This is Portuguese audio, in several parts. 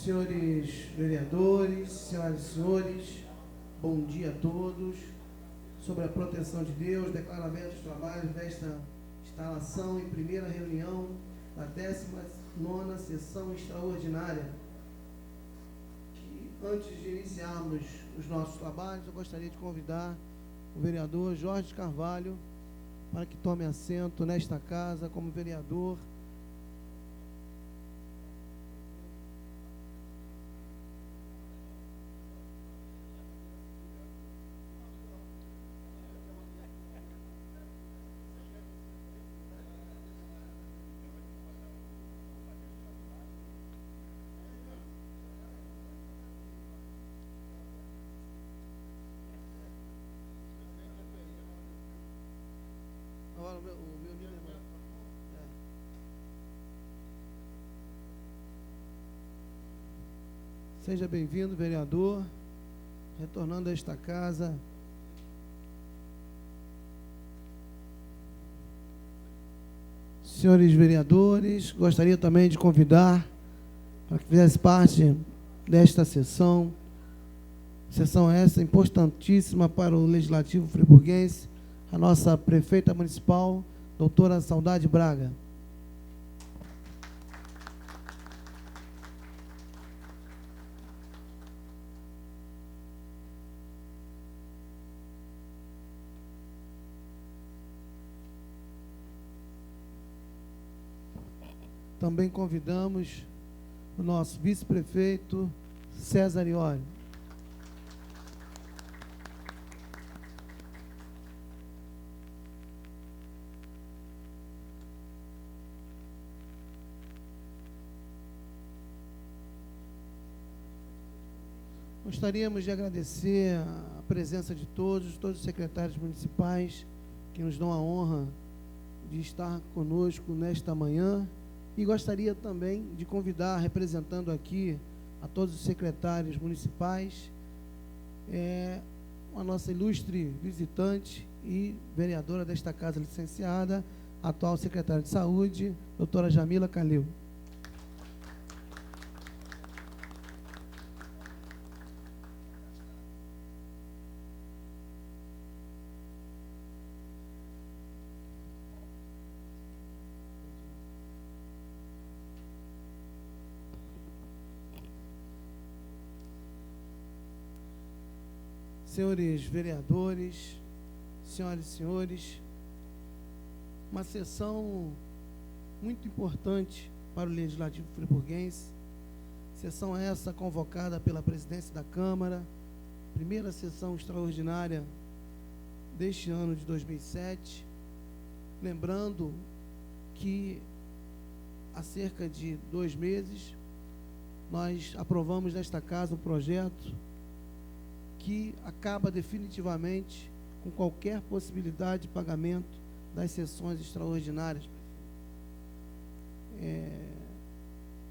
Senhores vereadores, senhoras e senhores, bom dia a todos. Sobre a proteção de Deus, declaro abertos os trabalhos desta instalação e primeira reunião da 19ª sessão extraordinária. E antes de iniciarmos os nossos trabalhos, eu gostaria de convidar o vereador Jorge Carvalho para que tome assento nesta casa como vereador. Agora o meu livro Seja bem-vindo, vereador, retornando a esta casa. Senhores vereadores, gostaria também de convidar para que fizesse parte desta sessão essa importantíssima para o Legislativo friburguense, a nossa prefeita municipal, doutora Saudade Braga. Também convidamos o nosso vice-prefeito, César Iori. Gostaríamos de agradecer a presença de todos os secretários municipais que nos dão a honra de estar conosco nesta manhã. E gostaria também de convidar, representando aqui a todos os secretários municipais, a nossa ilustre visitante e vereadora desta casa licenciada, atual secretária de Saúde, doutora Jamila Calil. Senhores vereadores, senhoras e senhores, uma sessão muito importante para o Legislativo friburguense, sessão essa convocada pela presidência da Câmara, primeira sessão extraordinária deste ano de 2007, lembrando que há cerca de 2 meses nós aprovamos nesta casa um projeto que acaba definitivamente com qualquer possibilidade de pagamento das sessões extraordinárias.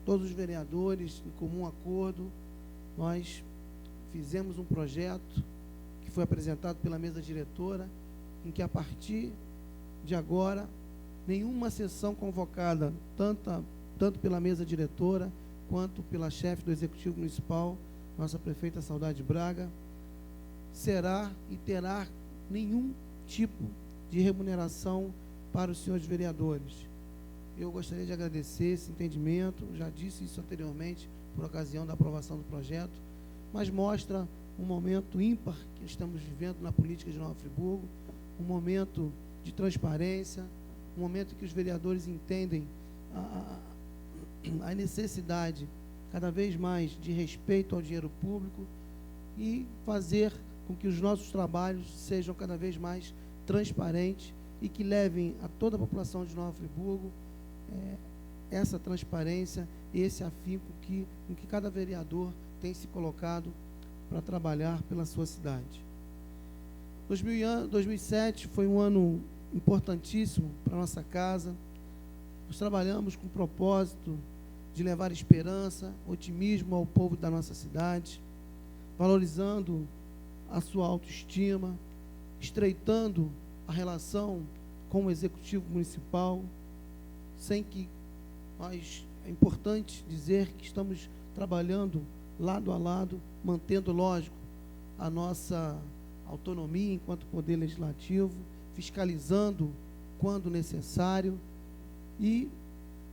Todos os vereadores, em comum acordo, nós fizemos um projeto que foi apresentado pela mesa diretora, em que a partir de agora, nenhuma sessão convocada, tanto pela mesa diretora, quanto pela chefe do Executivo Municipal, nossa prefeita Saudade Braga, será e terá nenhum tipo de remuneração para os senhores vereadores. Eu gostaria de agradecer esse entendimento, já disse isso anteriormente, por ocasião da aprovação do projeto, mas mostra um momento ímpar que estamos vivendo na política de Nova Friburgo, um momento de transparência, um momento em que os vereadores entendem a necessidade cada vez mais de respeito ao dinheiro público e fazer com que os nossos trabalhos sejam cada vez mais transparentes e que levem a toda a população de Nova Friburgo essa transparência e esse afinco em que cada vereador tem se colocado para trabalhar pela sua cidade. 2007 foi um ano importantíssimo para a nossa casa. Nós trabalhamos com o propósito de levar esperança, otimismo ao povo da nossa cidade, valorizando a sua autoestima, estreitando a relação com o Executivo Municipal, sem que é importante dizer que estamos trabalhando lado a lado, mantendo, lógico, a nossa autonomia enquanto poder legislativo, fiscalizando quando necessário, e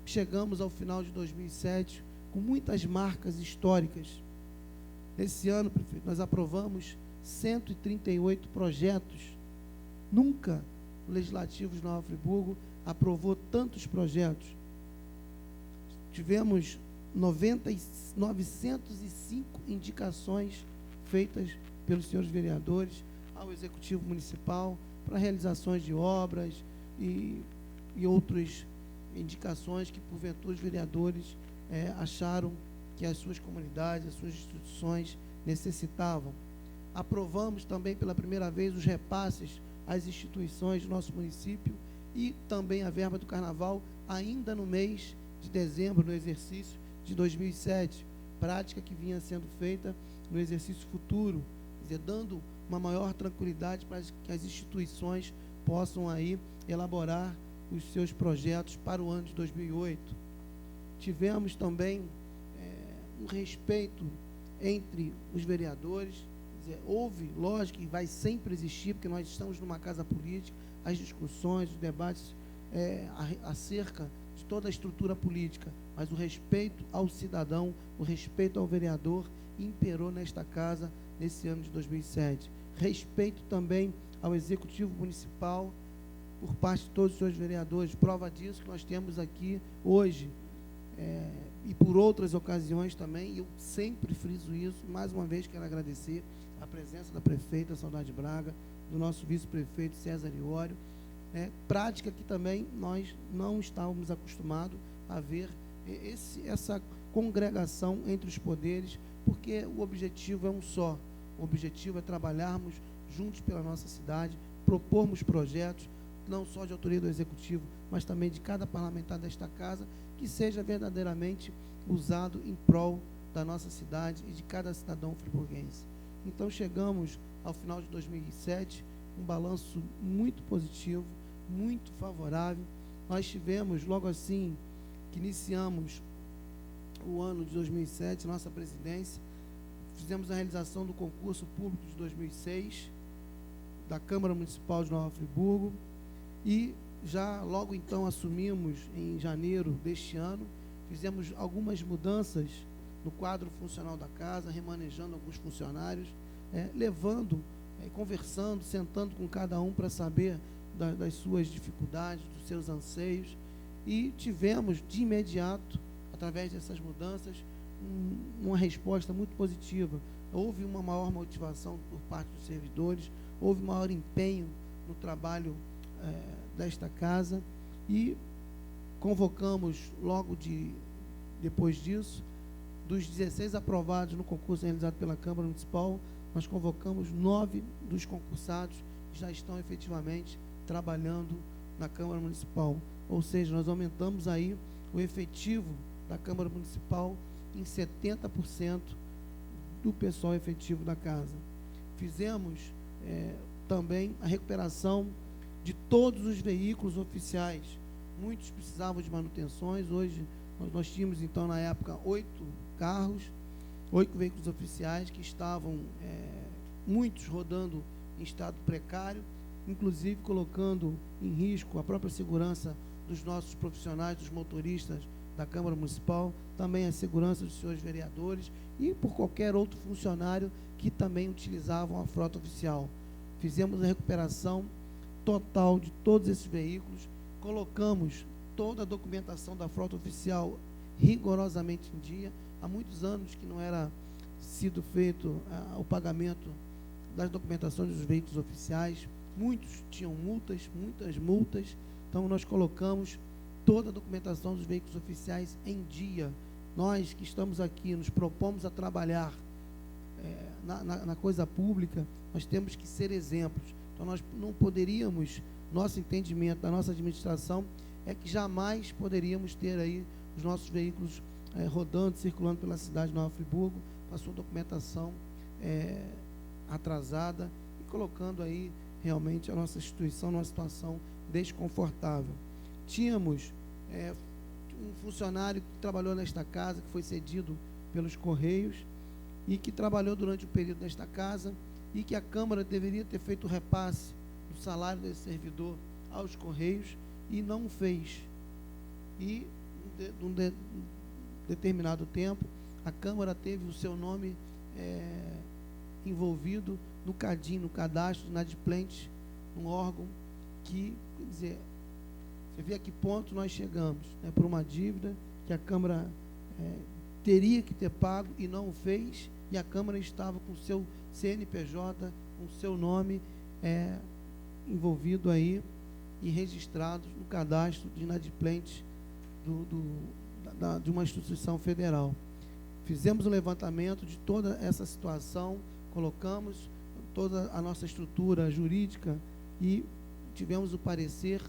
chegamos ao final de 2007 com muitas marcas históricas. Esse ano, prefeito, nós aprovamos 138 projetos. Nunca o Legislativo de Nova Friburgo aprovou tantos projetos. Tivemos 905 indicações feitas pelos senhores vereadores ao Executivo Municipal para realizações de obras e outras indicações que, porventura, os vereadores acharam que as suas comunidades, as suas instituições necessitavam. Aprovamos também pela primeira vez os repasses às instituições do nosso município e também a verba do Carnaval ainda no mês de dezembro, no exercício de 2007, prática que vinha sendo feita no exercício futuro, quer dizer, dando uma maior tranquilidade para que as instituições possam aí elaborar os seus projetos para o ano de 2008. Tivemos também um respeito entre os vereadores, quer dizer, houve, lógico, e vai sempre existir, porque nós estamos numa casa política, as discussões, os debates acerca de toda a estrutura política, mas o respeito ao cidadão, o respeito ao vereador imperou nesta casa nesse ano de 2007. Respeito também ao Executivo Municipal por parte de todos os seus vereadores. Prova disso que nós temos aqui hoje, e por outras ocasiões também, e eu sempre friso isso. Mais uma vez quero agradecer a presença da prefeita Saudade Braga, do nosso vice-prefeito César Iório, prática que também nós não estávamos acostumados a ver essa congregação entre os poderes, porque o objetivo é um só. O objetivo é trabalharmos juntos pela nossa cidade, propormos projetos, não só de autoria do Executivo, mas também de cada parlamentar desta casa, que seja verdadeiramente usado em prol da nossa cidade e de cada cidadão friburguense. Então, chegamos ao final de 2007, um balanço muito positivo, muito favorável. Nós tivemos, logo assim que iniciamos o ano de 2007, nossa presidência, fizemos a realização do concurso público de 2006, da Câmara Municipal de Nova Friburgo, e já logo então assumimos em janeiro deste ano, fizemos algumas mudanças no quadro funcional da casa, remanejando alguns funcionários, levando, conversando, sentando com cada um para saber das suas dificuldades, dos seus anseios, e tivemos de imediato, através dessas mudanças, uma resposta muito positiva. Houve uma maior motivação por parte dos servidores, houve maior empenho no trabalho desta casa, e convocamos logo depois disso, dos 16 aprovados no concurso realizado pela Câmara Municipal, nós convocamos 9 dos concursados que já estão efetivamente trabalhando na Câmara Municipal. Ou seja, nós aumentamos aí o efetivo da Câmara Municipal em 70% do pessoal efetivo da casa. Fizemos também a recuperação de todos os veículos oficiais. Muitos precisavam de manutenções. Hoje nós tínhamos, então, na época, 8 carros, 8 veículos oficiais que estavam, muitos rodando em estado precário, inclusive colocando em risco a própria segurança dos nossos profissionais, dos motoristas da Câmara Municipal, também a segurança dos senhores vereadores e por qualquer outro funcionário que também utilizavam a frota oficial. Fizemos a recuperação total de todos esses veículos, colocamos toda a documentação da frota oficial rigorosamente em dia. Há muitos anos que não era sido feito o pagamento das documentações dos veículos oficiais, muitos tinham multas, muitas multas, então nós colocamos toda a documentação dos veículos oficiais em dia. Nós que estamos aqui, nos propomos a trabalhar na coisa pública, nós temos que ser exemplos. Então nós não poderíamos, nosso entendimento da nossa administração é que jamais poderíamos ter aí os nossos veículos rodando, circulando pela cidade de Nova Friburgo, com a sua documentação atrasada e colocando aí realmente a nossa instituição numa situação desconfortável. Tínhamos um funcionário que trabalhou nesta casa, que foi cedido pelos Correios e que trabalhou durante o período desta casa e que a Câmara deveria ter feito o repasse do salário desse servidor aos Correios e não o fez. E, num determinado tempo, a Câmara teve o seu nome envolvido no CADIM, no Cadastro Inadimplente, um órgão que, quer dizer, você vê a que ponto nós chegamos, né, por uma dívida que a Câmara teria que ter pago e não o fez, e a Câmara estava com o seu CNPJ, com o seu nome envolvido aí e registrado no cadastro de inadimplentes de uma instituição federal. Fizemos o levantamento de toda essa situação, colocamos toda a nossa estrutura jurídica e tivemos o parecer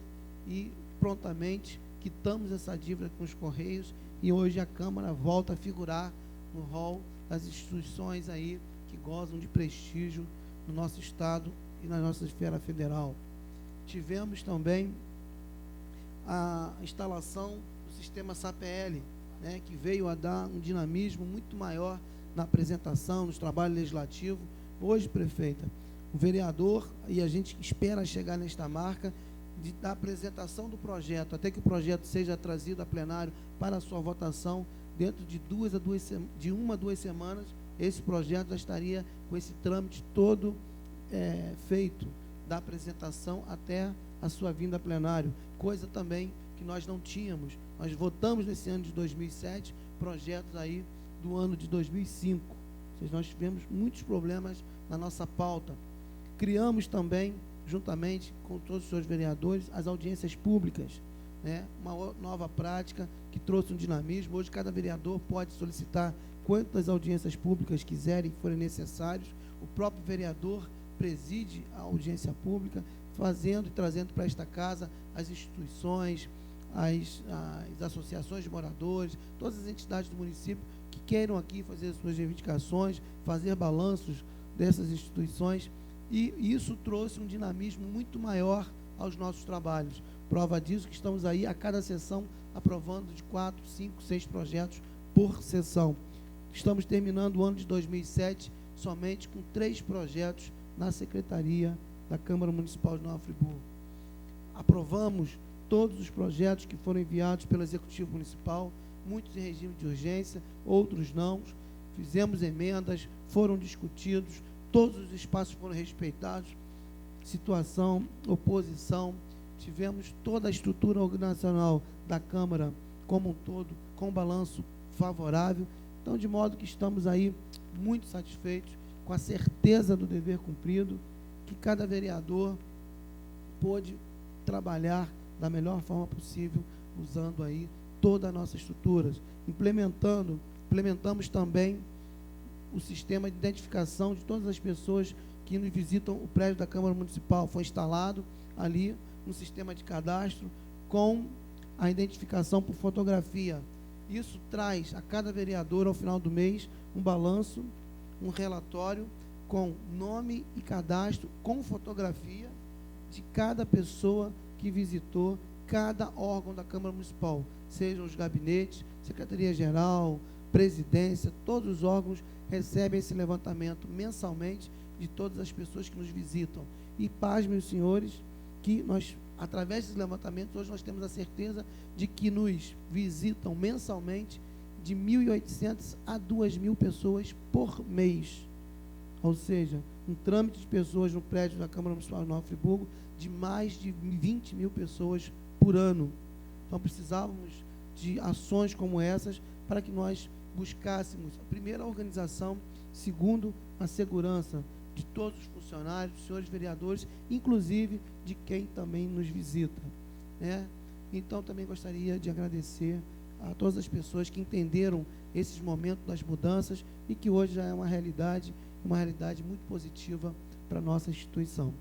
e prontamente quitamos essa dívida com os Correios e hoje a Câmara volta a figurar no rol das instituições aí que gozam de prestígio no nosso Estado e na nossa esfera federal. Tivemos também a instalação do sistema SAPL, né, que veio a dar um dinamismo muito maior na apresentação, nos trabalhos legislativos. Hoje, prefeita, o vereador, e a gente espera chegar nesta marca, da apresentação do projeto, até que o projeto seja trazido a plenário para a sua votação, dentro de uma a duas semanas, esse projeto já estaria com esse trâmite todo feito, da apresentação até a sua vinda a plenário, coisa também que nós não tínhamos. Nós votamos nesse ano de 2007, projetos aí do ano de 2005. Ou seja, nós tivemos muitos problemas na nossa pauta. Criamos também, juntamente com todos os seus vereadores, as audiências públicas, né? Uma nova prática que trouxe um dinamismo. Hoje cada vereador pode solicitar quantas audiências públicas quiserem, forem necessários. O próprio vereador preside a audiência pública, fazendo e trazendo para esta casa as instituições, as associações de moradores, todas as entidades do município que queiram aqui fazer suas reivindicações, fazer balanços dessas instituições, e isso trouxe um dinamismo muito maior aos nossos trabalhos. Prova disso que estamos aí a cada sessão aprovando de 4, 5, 6 projetos por sessão. Estamos terminando o ano de 2007 somente com 3 projetos na Secretaria da Câmara Municipal de Nova Friburgo. Aprovamos todos os projetos que foram enviados pelo Executivo Municipal, muitos em regime de urgência, outros não. Fizemos emendas, foram discutidos, todos os espaços foram respeitados, situação, oposição, tivemos toda a estrutura organizacional da Câmara como um todo, com balanço favorável. Então, de modo que estamos aí muito satisfeitos, com a certeza do dever cumprido, que cada vereador pôde trabalhar da melhor forma possível, usando aí toda a nossa estrutura. Implementamos também o sistema de identificação de todas as pessoas que nos visitam o prédio da Câmara Municipal. Foi instalado ali um sistema de cadastro com a identificação por fotografia. Isso traz a cada vereador, ao final do mês, um balanço, um relatório com nome e cadastro, com fotografia de cada pessoa que visitou cada órgão da Câmara Municipal, sejam os gabinetes, Secretaria-Geral, Presidência, todos os órgãos recebem esse levantamento mensalmente de todas as pessoas que nos visitam. E pasmem os senhores, que nós, através desses levantamentos, hoje nós temos a certeza de que nos visitam mensalmente de 1.800 a 2.000 pessoas por mês. Ou seja, um trâmite de pessoas no prédio da Câmara Municipal de Nova Friburgo de mais de 20.000 pessoas por ano. Então, precisávamos de ações como essas para que nós buscássemos, primeiro, a organização, segundo, a segurança de todos os funcionários, dos senhores vereadores, inclusive de quem também nos visita, né? Então, também gostaria de agradecer a todas as pessoas que entenderam esses momentos das mudanças e que hoje já é uma realidade muito positiva para a nossa instituição.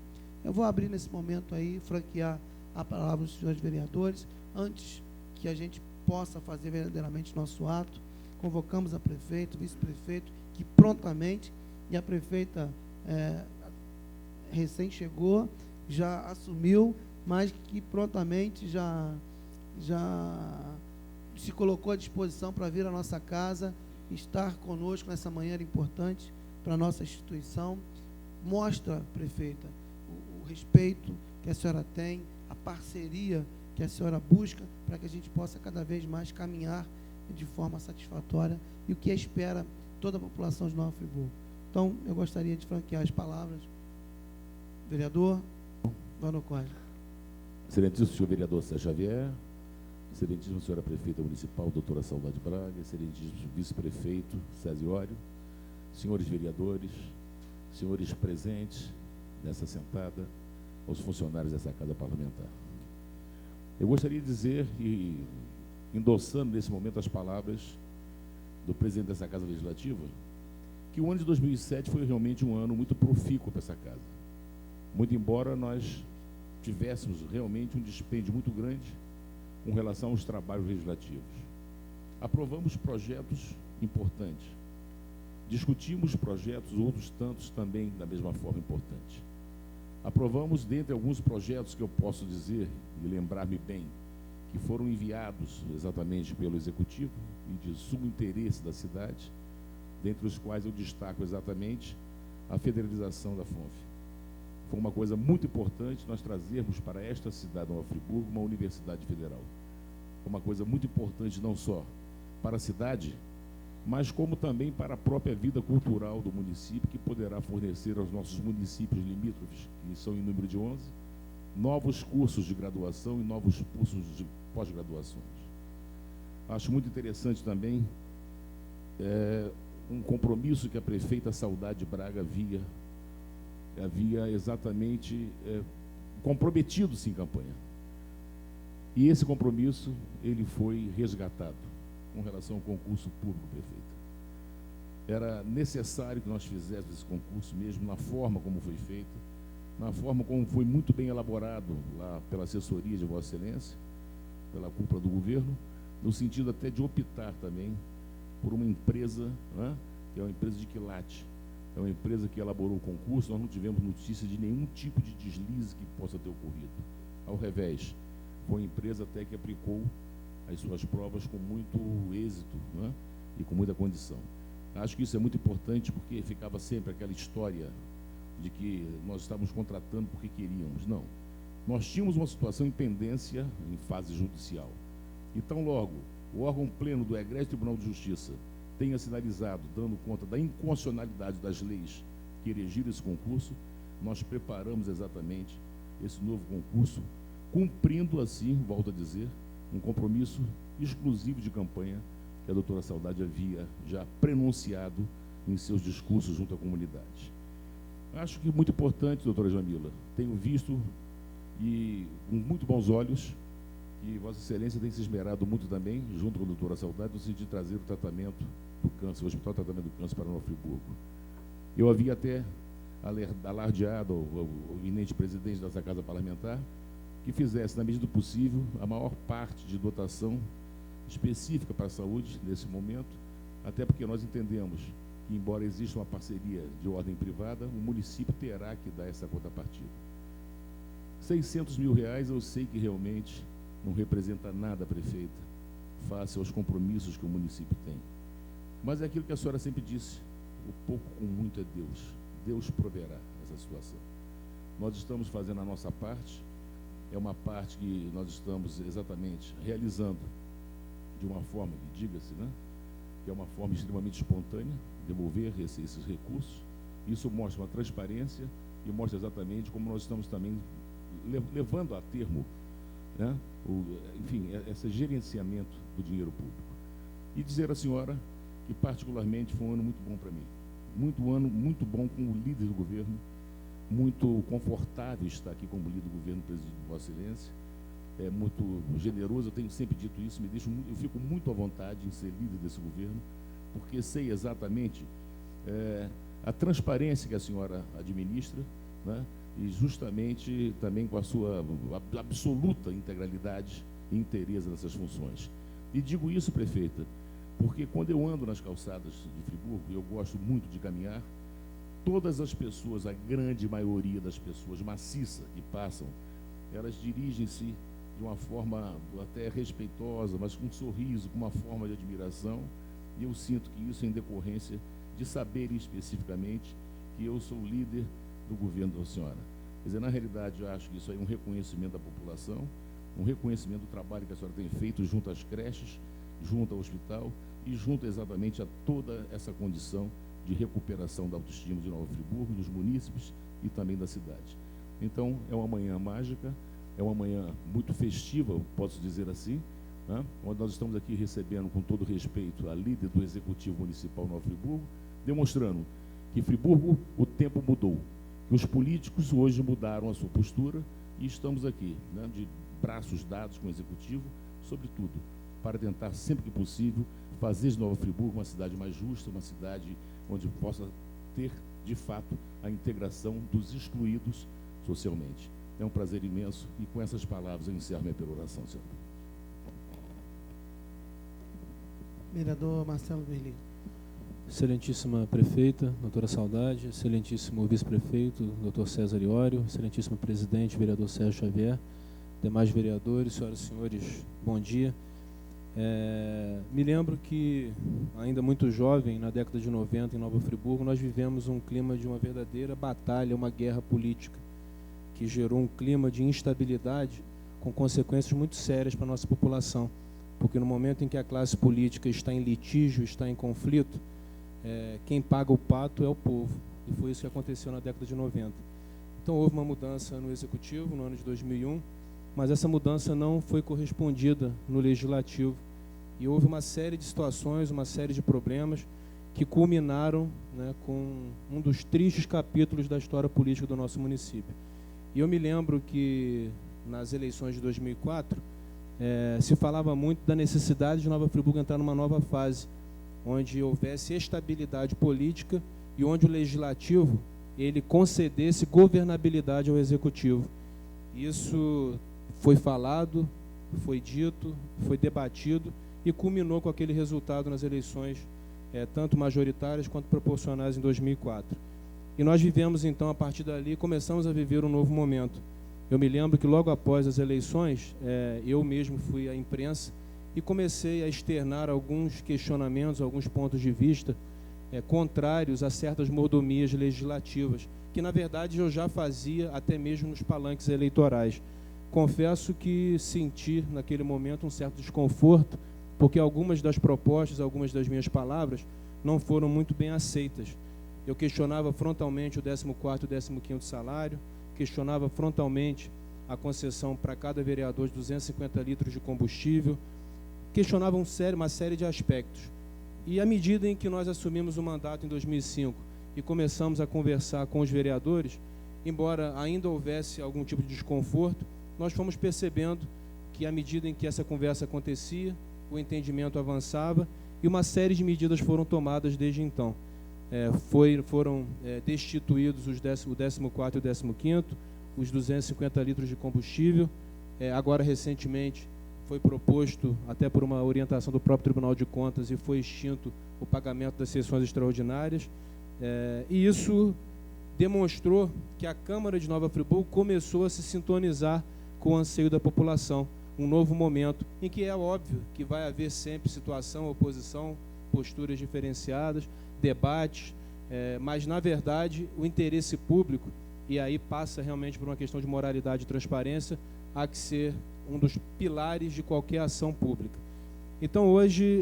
Eu vou abrir nesse momento aí, franquear a palavra aos senhores vereadores, antes que a gente possa fazer verdadeiramente nosso ato. Convocamos a prefeito, vice-prefeito, que prontamente, e a prefeita recém chegou, já assumiu, mas que prontamente já se colocou à disposição para vir à nossa casa estar conosco nessa manhã era importante para a nossa instituição. Mostra, prefeita, o respeito que a senhora tem, a parceria que a senhora busca para que a gente possa cada vez mais caminhar de forma satisfatória e o que espera toda a população de Nova Friburgo. Então, eu gostaria de franquear as palavras. Vereador, Vano Costa. Excelentíssimo senhor vereador Sérgio Xavier, excelentíssima senhora prefeita municipal, doutora Saudade Braga, excelentíssimo vice-prefeito Césio Ório, senhores vereadores, senhores presentes nessa sentada, aos funcionários dessa casa parlamentar. Eu gostaria de dizer, e endossando nesse momento as palavras do presidente dessa Casa Legislativa, que o ano de 2007 foi realmente um ano muito profícuo para essa casa. Muito embora nós tivéssemos realmente um dispêndio muito grande com relação aos trabalhos legislativos. Aprovamos projetos importantes, discutimos projetos, outros tantos também da mesma forma importante. Aprovamos, dentre alguns projetos que eu posso dizer e lembrar-me bem, que foram enviados exatamente pelo Executivo e de sumo interesse da cidade, dentre os quais eu destaco exatamente a federalização da FONF. Foi uma coisa muito importante nós trazermos para esta cidade de Nova Friburgo uma universidade federal. Foi uma coisa muito importante não só para a cidade, mas como também para a própria vida cultural do município, que poderá fornecer aos nossos municípios limítrofes, que são em número de 11, novos cursos de graduação e novos cursos de pós-graduações. Acho muito interessante também um compromisso que a prefeita Saudade Braga havia exatamente comprometido-se em campanha. E esse compromisso, ele foi resgatado com relação ao concurso público, prefeita. Era necessário que nós fizéssemos esse concurso mesmo, na forma como foi feito, na forma como foi muito bem elaborado lá pela assessoria de Vossa Excelência, pela cúpula do governo, no sentido até de optar também por uma empresa, né, que é uma empresa de quilate. É uma empresa que elaborou o concurso, nós não tivemos notícia de nenhum tipo de deslize que possa ter ocorrido. Ao revés, foi uma empresa até que aplicou as suas provas com muito êxito, né, e com muita condição. Acho que isso é muito importante porque ficava sempre aquela história de que nós estávamos contratando porque queríamos. Não. Nós tínhamos uma situação em pendência em fase judicial. Então, logo, o órgão pleno do Egrégio Tribunal de Justiça tenha sinalizado, dando conta da inconstitucionalidade das leis que erigiram esse concurso, nós preparamos exatamente esse novo concurso, cumprindo assim, volto a dizer, um compromisso exclusivo de campanha que a doutora Saudade havia já prenunciado em seus discursos junto à comunidade. Acho que muito importante, doutora Jamila, tenho visto e com muito bons olhos que Vossa Excelência tem se esmerado muito também, junto com a doutora Saudade, no sentido de trazer o tratamento do câncer, o Hospital de Tratamento do Câncer para Nova Friburgo. Eu havia até alardeado ao eminente presidente dessa casa parlamentar que fizesse, na medida do possível, a maior parte de dotação específica para a saúde nesse momento, até porque nós entendemos que, embora exista uma parceria de ordem privada, o município terá que dar essa contrapartida. R$600 mil, eu sei que realmente não representa nada, prefeita, face aos compromissos que o município tem. Mas é aquilo que a senhora sempre disse, o pouco com muito é Deus. Deus proverá essa situação. Nós estamos fazendo a nossa parte, é uma parte que nós estamos exatamente realizando de uma forma, que diga-se, né, que é uma forma extremamente espontânea, devolver esses recursos. Isso mostra uma transparência e mostra exatamente como nós estamos também levando a termo, né, enfim, esse gerenciamento do dinheiro público. E dizer à senhora que particularmente foi um ano muito bom para mim. Muito bom como líder do governo, muito confortável estar aqui como líder do governo, presidido por Vossa Excelência, é muito generoso, eu tenho sempre dito isso, eu fico muito à vontade em ser líder desse governo, porque sei exatamente a transparência que a senhora administra, né, e justamente também com a sua absoluta integralidade e inteireza nessas funções. E digo isso, prefeita, porque quando eu ando nas calçadas de Friburgo, eu gosto muito de caminhar, todas as pessoas, a grande maioria das pessoas maciça que passam, elas dirigem-se de uma forma até respeitosa, mas com um sorriso, com uma forma de admiração, E eu sinto que isso é em decorrência de saber especificamente que eu sou o líder do governo da senhora. Quer dizer, na realidade, eu acho que isso aí é um reconhecimento da população, um reconhecimento do trabalho que a senhora tem feito junto às creches, junto ao hospital e junto exatamente a toda essa condição de recuperação da autoestima de Nova Friburgo, dos munícipes e também da cidade. Então, é uma manhã mágica, é uma manhã muito festiva, posso dizer assim, né? Onde nós estamos aqui recebendo, com todo respeito, a líder do Executivo Municipal de Nova Friburgo, demonstrando que Friburgo, o tempo mudou, que os políticos hoje mudaram a sua postura e estamos aqui, né, de braços dados com o Executivo, sobretudo, para tentar, sempre que possível, fazer de Nova Friburgo uma cidade mais justa, uma cidade onde possa ter, de fato, a integração dos excluídos socialmente. É um prazer imenso e com essas palavras eu encerro minha peroração, senhor. Vereador Marcelo Berlim. Excelentíssima prefeita, doutora Saudade, excelentíssimo vice-prefeito, doutor César Iório, excelentíssimo presidente, vereador Sérgio Xavier, demais vereadores, senhoras e senhores, bom dia. Me lembro que, ainda muito jovem, na década de 90, em Nova Friburgo, nós vivemos um clima de uma verdadeira batalha, uma guerra política, que gerou um clima de instabilidade com consequências muito sérias para a nossa população, porque no momento em que a classe política está em litígio, está em conflito, quem paga o pato é o povo, e foi isso que aconteceu na década de 90. Então houve uma mudança no Executivo no ano de 2001, mas essa mudança não foi correspondida no Legislativo, e houve uma série de situações, uma série de problemas que culminaram, né, com um dos tristes capítulos da história política do nosso município. E eu me lembro que nas eleições de 2004 se falava muito da necessidade de Nova Friburgo entrar numa nova fase, onde houvesse estabilidade política e onde o Legislativo ele concedesse governabilidade ao Executivo. Isso foi falado, foi dito, foi debatido e culminou com aquele resultado nas eleições, tanto majoritárias quanto proporcionais em 2004. E nós vivemos, então, a partir dali, começamos a viver um novo momento. Eu me lembro que logo após as eleições, eu mesmo fui à imprensa e comecei a externar alguns questionamentos, alguns pontos de vista contrários a certas mordomias legislativas, que, na verdade, eu já fazia até mesmo nos palanques eleitorais. Confesso que senti, naquele momento, um certo desconforto, porque algumas das propostas, algumas das minhas palavras, não foram muito bem aceitas. Eu questionava frontalmente o 14º e 15º salário, questionava frontalmente a concessão para cada vereador de 250 litros de combustível, questionava uma série de aspectos. E à medida em que nós assumimos o mandato em 2005 e começamos a conversar com os vereadores, embora ainda houvesse algum tipo de desconforto, nós fomos percebendo que, à medida em que essa conversa acontecia, o entendimento avançava e uma série de medidas foram tomadas desde então. Foram destituídos o 14º e o 15º, os 250 litros de combustível. Agora, recentemente, foi proposto, até por uma orientação do próprio Tribunal de Contas, e foi extinto o pagamento das sessões extraordinárias. E isso demonstrou que a Câmara de Nova Friburgo começou a se sintonizar com o anseio da população. Um novo momento em que é óbvio que vai haver sempre situação, oposição, posturas diferenciadas, debates, mas, na verdade, o interesse público, e aí passa realmente por uma questão de moralidade e transparência, há que ser um dos pilares de qualquer ação pública. Então, hoje,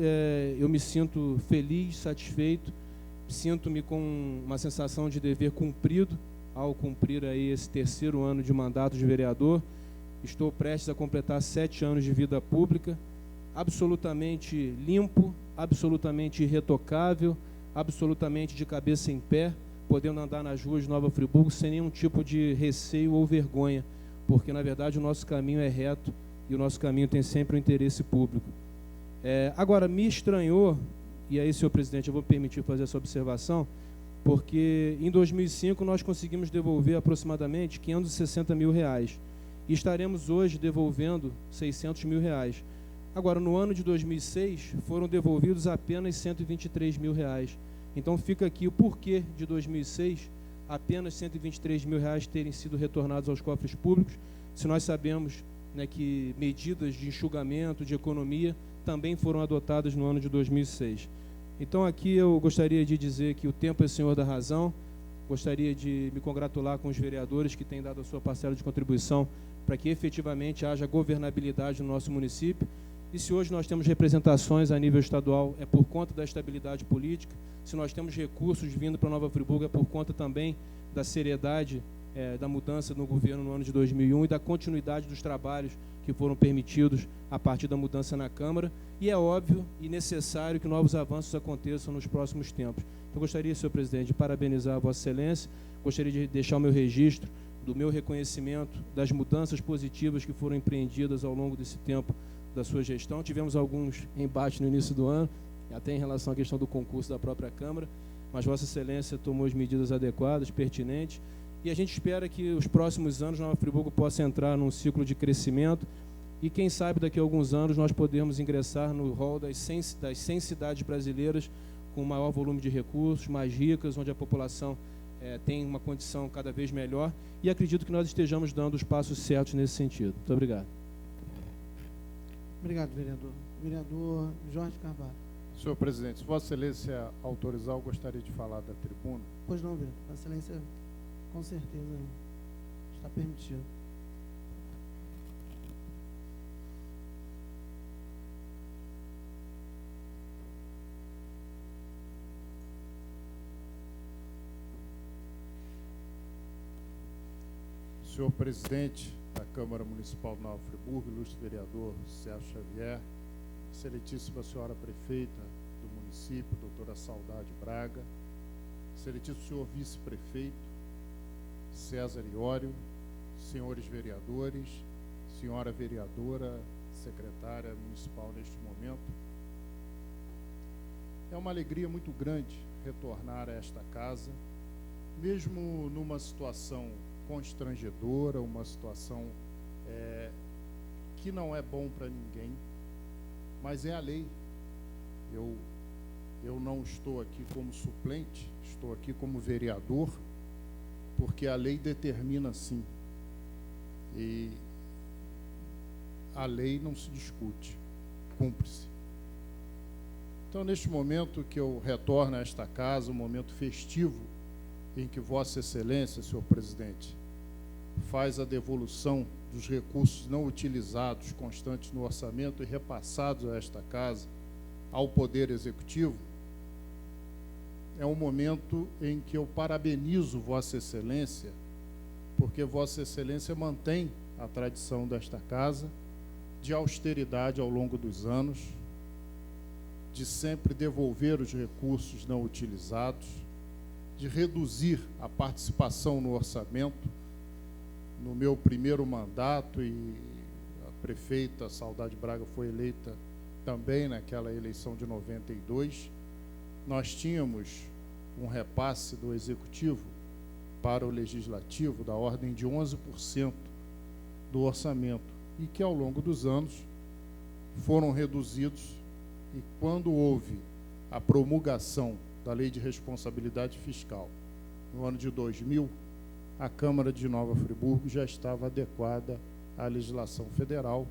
eu me sinto feliz, satisfeito, sinto-me com uma sensação de dever cumprido ao cumprir aí esse 3º ano de mandato de vereador. Estou prestes a completar 7 anos de vida pública, absolutamente limpo, absolutamente irretocável, absolutamente de cabeça em pé, podendo andar nas ruas de Nova Friburgo sem nenhum tipo de receio ou vergonha, porque, na verdade, o nosso caminho é reto e o nosso caminho tem sempre o interesse público. Agora, me estranhou, e aí, senhor presidente, eu vou permitir fazer essa observação, porque em 2005 nós conseguimos devolver aproximadamente R$560 mil, e estaremos hoje devolvendo R$600 mil. Agora, no ano de 2006, foram devolvidos apenas R$123 mil. Então, fica aqui o porquê de 2006 apenas R$123 mil terem sido retornados aos cofres públicos, se nós sabemos, né, que medidas de enxugamento, de economia, também foram adotadas no ano de 2006. Então, aqui eu gostaria de dizer que o tempo é senhor da razão. Gostaria de me congratular com os vereadores que têm dado a sua parcela de contribuição para que efetivamente haja governabilidade no nosso município. E se hoje nós temos representações a nível estadual, é por conta da estabilidade política. Se nós temos recursos vindo para Nova Friburgo, é por conta também da seriedade da mudança no governo no ano de 2001 e da continuidade dos trabalhos que foram permitidos a partir da mudança na Câmara. E é óbvio e necessário que novos avanços aconteçam nos próximos tempos. Eu gostaria, senhor presidente, de parabenizar a Vossa Excelência, gostaria de deixar o meu registro do meu reconhecimento das mudanças positivas que foram empreendidas ao longo desse tempo da sua gestão. Tivemos alguns embates no início do ano, até em relação à questão do concurso da própria Câmara, mas Vossa Excelência tomou as medidas adequadas, pertinentes, e a gente espera que os próximos anos Nova Friburgo possa entrar num ciclo de crescimento e, quem sabe, daqui a alguns anos nós podemos ingressar no rol das 100 cidades brasileiras com maior volume de recursos, mais ricas, onde a população tem uma condição cada vez melhor, e acredito que nós estejamos dando os passos certos nesse sentido. Muito obrigado. Obrigado, vereador. Vereador Jorge Carvalho. Senhor presidente, se Vossa Excelência autorizar, eu gostaria de falar da tribuna. Pois não, vereador. Vossa Excelência, com certeza, está permitido. Senhor presidente da Câmara Municipal de Nova Friburgo, ilustre vereador Sérgio Xavier, excelentíssima senhora prefeita do município, doutora Saudade Braga, excelentíssimo senhor vice-prefeito César Iório, senhores vereadores, senhora vereadora, secretária municipal neste momento. É uma alegria muito grande retornar a esta casa, mesmo numa situação constrangedora, uma situação que não é bom para ninguém, mas é a lei. Eu não estou aqui como suplente, estou aqui como vereador, porque a lei determina assim, e a lei não se discute, cumpre-se. Então, neste momento que eu retorno a esta casa, um momento festivo, em que Vossa Excelência, senhor presidente, faz a devolução dos recursos não utilizados constantes no orçamento e repassados a esta casa, ao Poder Executivo, é um momento em que eu parabenizo Vossa Excelência, porque Vossa Excelência mantém a tradição desta casa de austeridade ao longo dos anos, de sempre devolver os recursos não utilizados, de reduzir a participação no orçamento. No meu primeiro mandato, e a prefeita Saudade Braga foi eleita também naquela eleição de 92, nós tínhamos um repasse do Executivo para o Legislativo da ordem de 11% do orçamento, e que ao longo dos anos foram reduzidos, e quando houve a promulgação da Lei de Responsabilidade Fiscal, no ano de 2000, a Câmara de Nova Friburgo já estava adequada à legislação federal,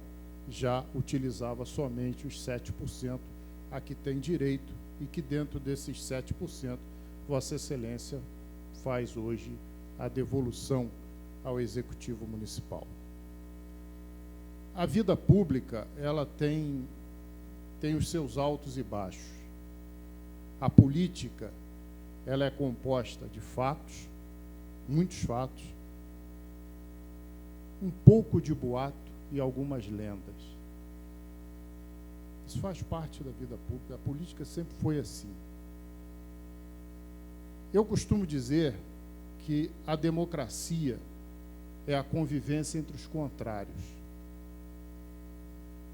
já utilizava somente os 7% a que tem direito, e que dentro desses 7%, Vossa Excelência faz hoje a devolução ao Executivo Municipal. A vida pública, ela tem os seus altos e baixos. A política, ela é composta de fatos, muitos fatos, um pouco de boato e algumas lendas. Isso faz parte da vida pública. A política sempre foi assim. Eu costumo dizer que a democracia é a convivência entre os contrários.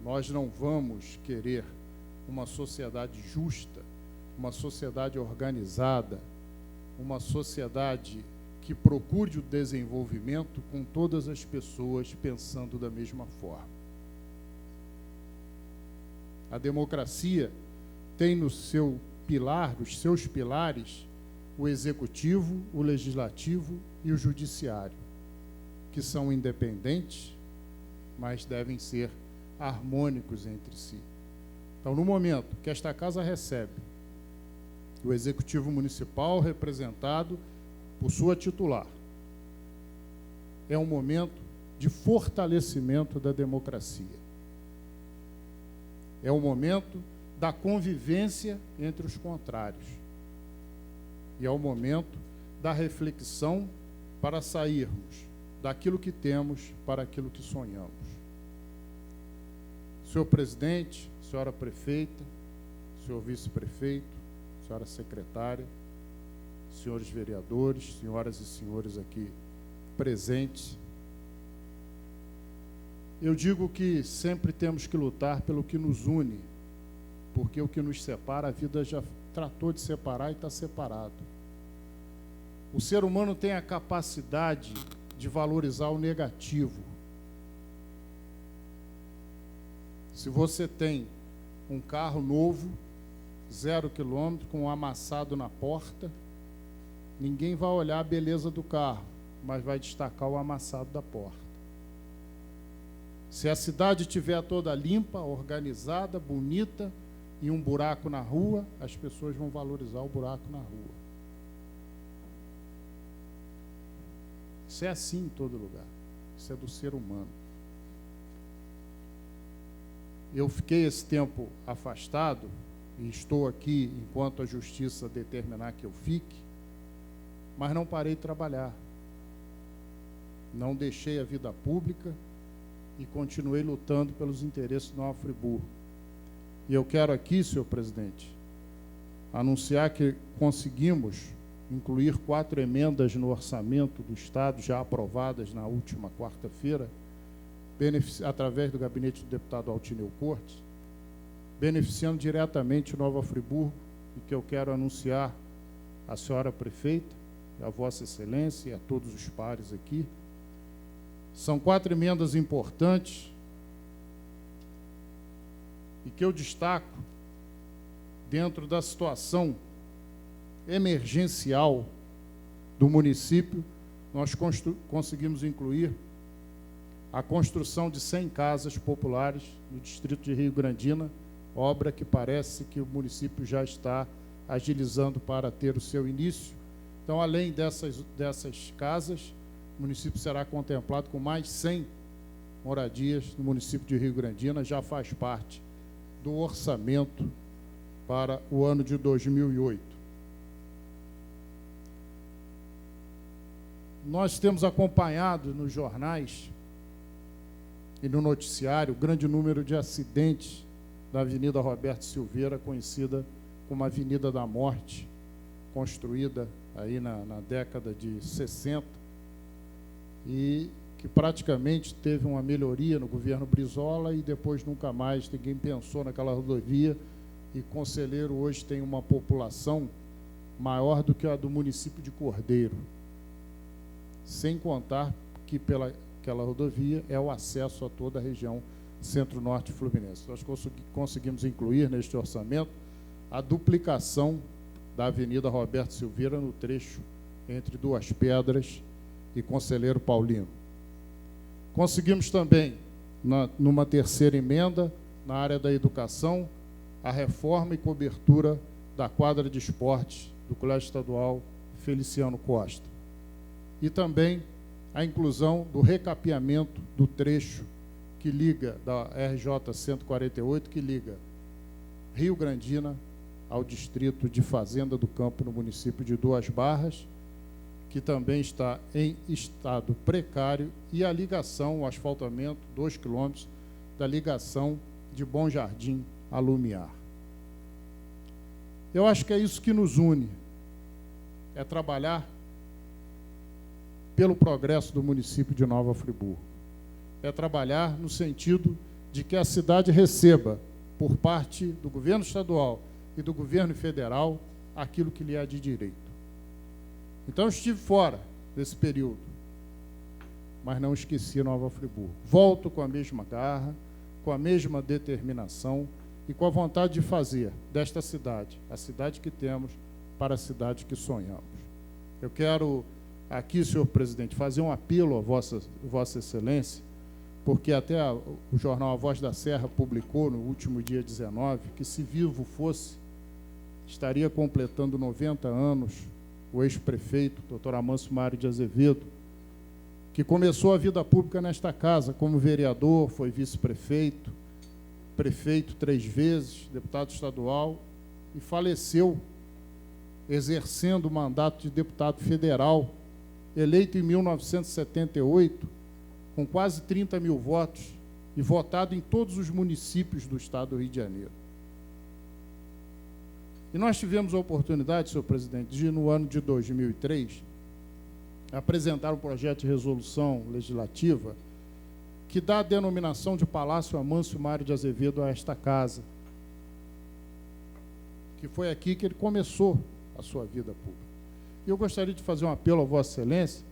Nós não vamos querer uma sociedade justa, uma sociedade organizada, uma sociedade que procure o desenvolvimento com todas as pessoas pensando da mesma forma. A democracia tem no seu pilar, nos seus pilares, o executivo, o legislativo e o judiciário, que são independentes, mas devem ser harmônicos entre si. Então, no momento que esta casa recebe o Executivo Municipal, representado por sua titular. É um momento de fortalecimento da democracia. É o momento da convivência entre os contrários. E é o momento da reflexão para sairmos daquilo que temos para aquilo que sonhamos. Senhor presidente, senhora prefeita, senhor vice-prefeito, senhora secretária, senhores vereadores, senhoras e senhores aqui presentes, eu digo que sempre temos que lutar pelo que nos une, porque o que nos separa, a vida já tratou de separar e está separado. O ser humano tem a capacidade de valorizar o negativo. Se você tem um carro novo, 0 quilômetro, com um amassado na porta, ninguém vai olhar a beleza do carro, mas vai destacar o amassado da porta. Se a cidade estiver toda limpa, organizada, bonita, e um buraco na rua, as pessoas vão valorizar o buraco na rua. Isso é assim em todo lugar. Isso é do ser humano. Eu fiquei esse tempo afastado, e estou aqui enquanto a justiça determinar que eu fique, mas não parei de trabalhar. Não deixei a vida pública e continuei lutando pelos interesses de Nova Friburgo. E eu quero aqui, senhor presidente, anunciar que conseguimos incluir 4 emendas no orçamento do Estado, já aprovadas na última quarta-feira, através do gabinete do deputado Altineu Cortes, beneficiando diretamente Nova Friburgo, e que eu quero anunciar à senhora prefeita, a vossa excelência e a todos os pares aqui. São 4 emendas importantes e que eu destaco dentro da situação emergencial do município. Nós conseguimos incluir a construção de 100 casas populares no distrito de Rio Grandina, obra que parece que o município já está agilizando para ter o seu início. Então, além dessas casas, o município será contemplado com mais 100 moradias no município de Rio Grandina, já faz parte do orçamento para o ano de 2008. Nós temos acompanhado nos jornais e no noticiário o grande número de acidentes da Avenida Roberto Silveira, conhecida como Avenida da Morte, construída aí na década de 60, e que praticamente teve uma melhoria no governo Brizola e depois nunca mais ninguém pensou naquela rodovia, e Conselheiro hoje tem uma população maior do que a do município de Cordeiro, sem contar que pelaquela rodovia é o acesso a toda a região centro-norte fluminense. Nós conseguimos incluir neste orçamento a duplicação da Avenida Roberto Silveira no trecho entre Duas Pedras e Conselheiro Paulino. Conseguimos também, numa terceira emenda, na área da educação, a reforma e cobertura da quadra de esportes do Colégio Estadual Feliciano Costa. E também a inclusão do recapeamento do trecho que liga, da RJ 148, que liga Rio Grandina ao distrito de Fazenda do Campo, no município de Duas Barras, que também está em estado precário, e a ligação, o asfaltamento, 2 quilômetros, da ligação de Bom Jardim a Lumiar. Eu acho que é isso que nos une, é trabalhar pelo progresso do município de Nova Friburgo. É trabalhar no sentido de que a cidade receba, por parte do governo estadual e do governo federal, aquilo que lhe é de direito. Então, eu estive fora desse período, mas não esqueci Nova Friburgo. Volto com a mesma garra, com a mesma determinação e com a vontade de fazer desta cidade, a cidade que temos, para a cidade que sonhamos. Eu quero aqui, senhor presidente, fazer um apelo a Vossa Excelência, porque até o jornal A Voz da Serra publicou no último dia 19 que, se vivo fosse, estaria completando 90 anos o ex-prefeito, doutor Amâncio Mário de Azevedo, que começou a vida pública nesta casa como vereador, foi vice-prefeito, prefeito 3 vezes, deputado estadual, e faleceu exercendo o mandato de deputado federal, eleito em 1978, com quase 30 mil votos, e votado em todos os municípios do estado do Rio de Janeiro. E nós tivemos a oportunidade, senhor presidente, de, no ano de 2003, apresentar um projeto de resolução legislativa que dá a denominação de Palácio Amâncio Mário de Azevedo a esta casa, que foi aqui que ele começou a sua vida pública. E eu gostaria de fazer um apelo a Vossa Excelência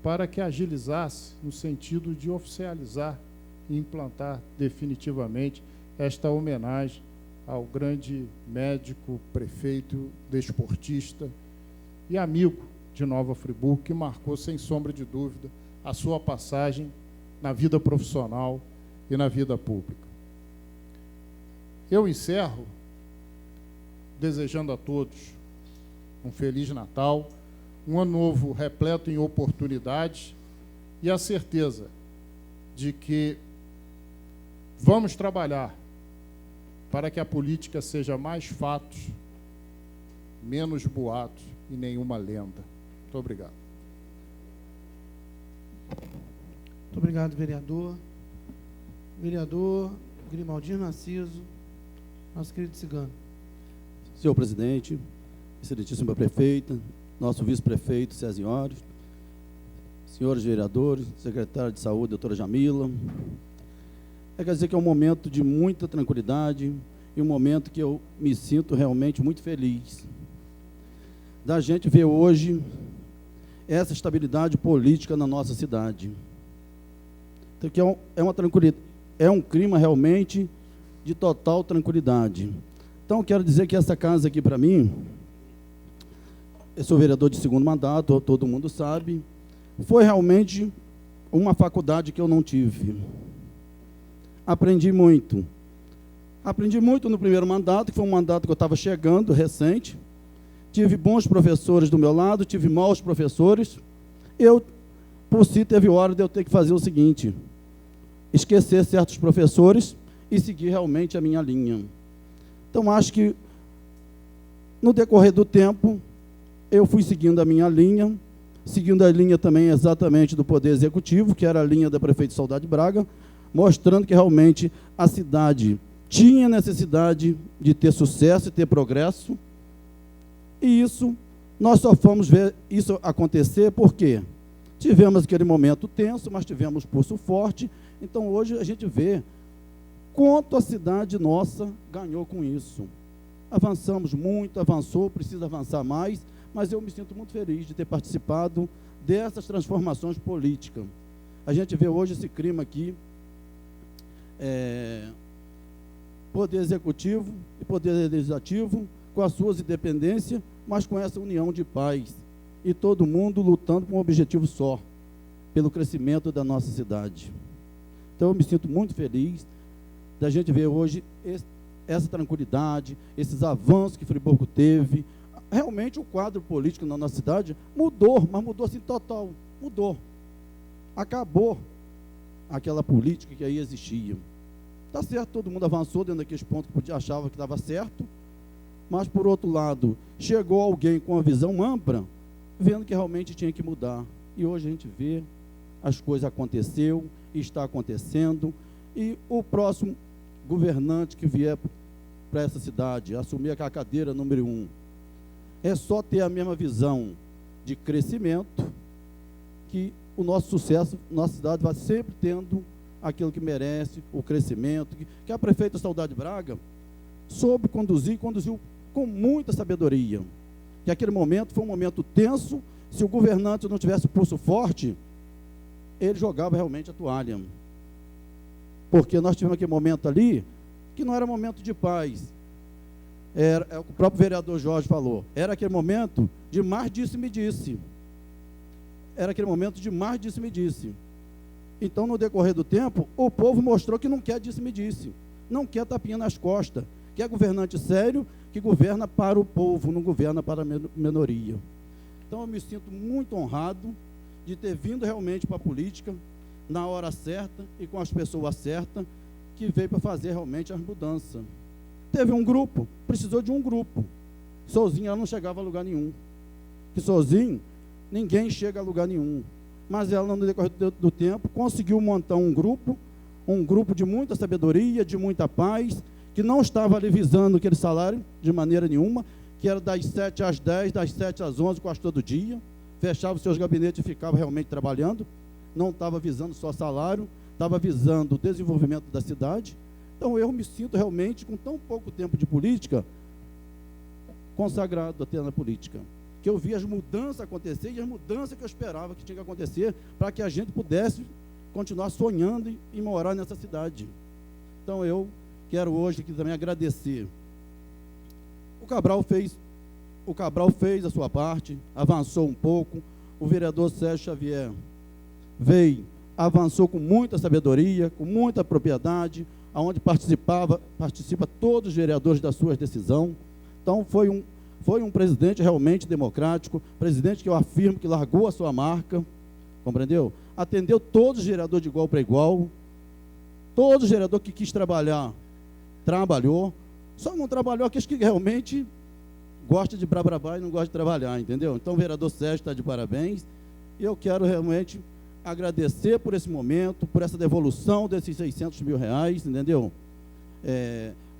para que agilizasse no sentido de oficializar e implantar definitivamente esta homenagem ao grande médico, prefeito, desportista e amigo de Nova Friburgo, que marcou, sem sombra de dúvida, a sua passagem na vida profissional e na vida pública. Eu encerro desejando a todos um Feliz Natal, um ano novo repleto em oportunidades e a certeza de que vamos trabalhar para que a política seja mais fatos, menos boatos e nenhuma lenda. Muito obrigado. Muito obrigado, vereador. Vereador Grimaldino Narciso, nosso querido Cigano. Senhor presidente, excelentíssima prefeita, nosso vice-prefeito, senhores, senhores vereadores, secretária de saúde, doutora Jamila. Quer dizer que é um momento de muita tranquilidade e um momento que eu me sinto realmente muito feliz da gente ver hoje essa estabilidade política na nossa cidade. Então, que é uma tranquilidade, é um clima realmente de total tranquilidade. Então, quero dizer que essa casa aqui, para mim, eu sou vereador de 2º mandato, todo mundo sabe, foi realmente uma faculdade que eu não tive. Aprendi muito. Aprendi muito no primeiro mandato, que foi um mandato que eu estava chegando, recente. Tive bons professores do meu lado, tive maus professores. Eu, por si, teve hora de eu ter que fazer o seguinte: esquecer certos professores e seguir realmente a minha linha. Então, acho que, no decorrer do tempo, eu fui seguindo a minha linha, seguindo a linha também exatamente do Poder Executivo, que era a linha da prefeita Saudade Braga, mostrando que realmente a cidade tinha necessidade de ter sucesso e ter progresso. E isso, nós só fomos ver isso acontecer porque tivemos aquele momento tenso, mas tivemos pulso forte. Então, hoje a gente vê quanto a cidade nossa ganhou com isso. Avançamos muito, avançou, precisa avançar mais, mas eu me sinto muito feliz de ter participado dessas transformações políticas. A gente vê hoje esse clima aqui, Poder Executivo e Poder Legislativo, com as suas independências, mas com essa união de paz, e todo mundo lutando por um objetivo só, pelo crescimento da nossa cidade. Então, eu me sinto muito feliz da gente ver hoje essa tranquilidade, esses avanços que Friburgo teve. Realmente, o quadro político na nossa cidade mudou, mas mudou assim total, mudou. Acabou aquela política que aí existia. Está certo, todo mundo avançou dentro daqueles pontos que achava que estava certo, mas, por outro lado, chegou alguém com uma visão ampla, vendo que realmente tinha que mudar. E hoje a gente vê, as coisas aconteceu, está acontecendo, e o próximo governante que vier para essa cidade, assumir a cadeira número 1, é só ter a mesma visão de crescimento, que o nosso sucesso, nossa cidade vai sempre tendo aquilo que merece, o crescimento, que a prefeita Saudade Braga soube conduzir, conduziu com muita sabedoria. Que aquele momento foi um momento tenso, se o governante não tivesse pulso forte, ele jogava realmente a toalha. Porque nós tivemos aquele momento ali, que não era momento de paz. O próprio vereador Jorge falou, era aquele momento de mais disse-me-disse. Era aquele momento de mais disse-me-disse. Então, no decorrer do tempo, o povo mostrou que não quer disse-me-disse, não quer tapinha nas costas, quer governante sério, que governa para o povo, não governa para a minoria. Então, eu me sinto muito honrado de ter vindo realmente para a política na hora certa e com as pessoas certas, que veio para fazer realmente as mudanças. Teve um grupo, precisou de um grupo. Sozinho ela não chegava a lugar nenhum. Que sozinho ninguém chega a lugar nenhum. Mas ela, no decorrer do tempo, conseguiu montar um grupo de muita sabedoria, de muita paz, que não estava ali visando aquele salário de maneira nenhuma, que era das 7 às 10, das 7 às 11, quase todo dia, fechava os seus gabinetes e ficava realmente trabalhando, não estava visando só salário, estava visando o desenvolvimento da cidade. Então eu me sinto realmente, com tão pouco tempo de política, consagrado até na política, que eu vi as mudanças acontecer e as mudanças que eu esperava que tinha que acontecer para que a gente pudesse continuar sonhando em morar nessa cidade. Então eu quero hoje aqui também agradecer. O Cabral fez a sua parte, avançou um pouco. O vereador Sérgio Xavier veio, avançou com muita sabedoria, com muita propriedade, onde participa todos os vereadores das suas decisões. Então foi um presidente realmente democrático, presidente que eu afirmo que largou a sua marca, compreendeu? Atendeu todos os vereadores de igual para igual, todos os vereadores que quis trabalhar, trabalhou, só não trabalhou aqueles que realmente gostam de brabrabar e não gostam de trabalhar, entendeu? Então o vereador Sérgio está de parabéns, e eu quero realmente agradecer por esse momento, por essa devolução desses 600 mil reais, entendeu?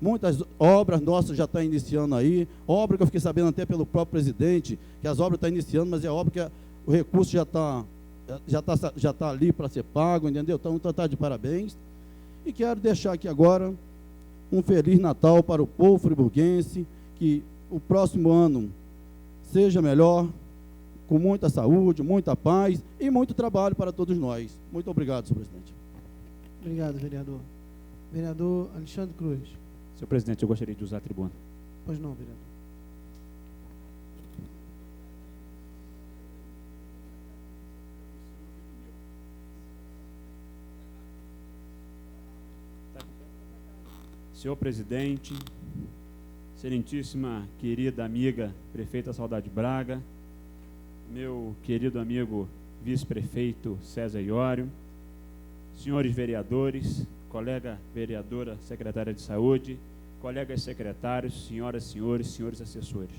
Muitas obras nossas já estão iniciando aí, obra que eu fiquei sabendo até pelo próprio presidente, que as obras estão iniciando, mas é obra que o recurso já está ali para ser pago, entendeu? Então está de parabéns. E quero deixar aqui agora um Feliz Natal para o povo friburguense, que o próximo ano seja melhor, com muita saúde, muita paz e muito trabalho para todos nós. Muito obrigado, senhor presidente. Obrigado, vereador. Vereador Alexandre Cruz. Senhor presidente, eu gostaria de usar a tribuna. Pois não, vereador. Senhor presidente, excelentíssima querida amiga prefeita Saudade Braga, meu querido amigo vice-prefeito César Iório, senhores vereadores, colega vereadora secretária de saúde, colegas secretários, senhoras, senhores assessores.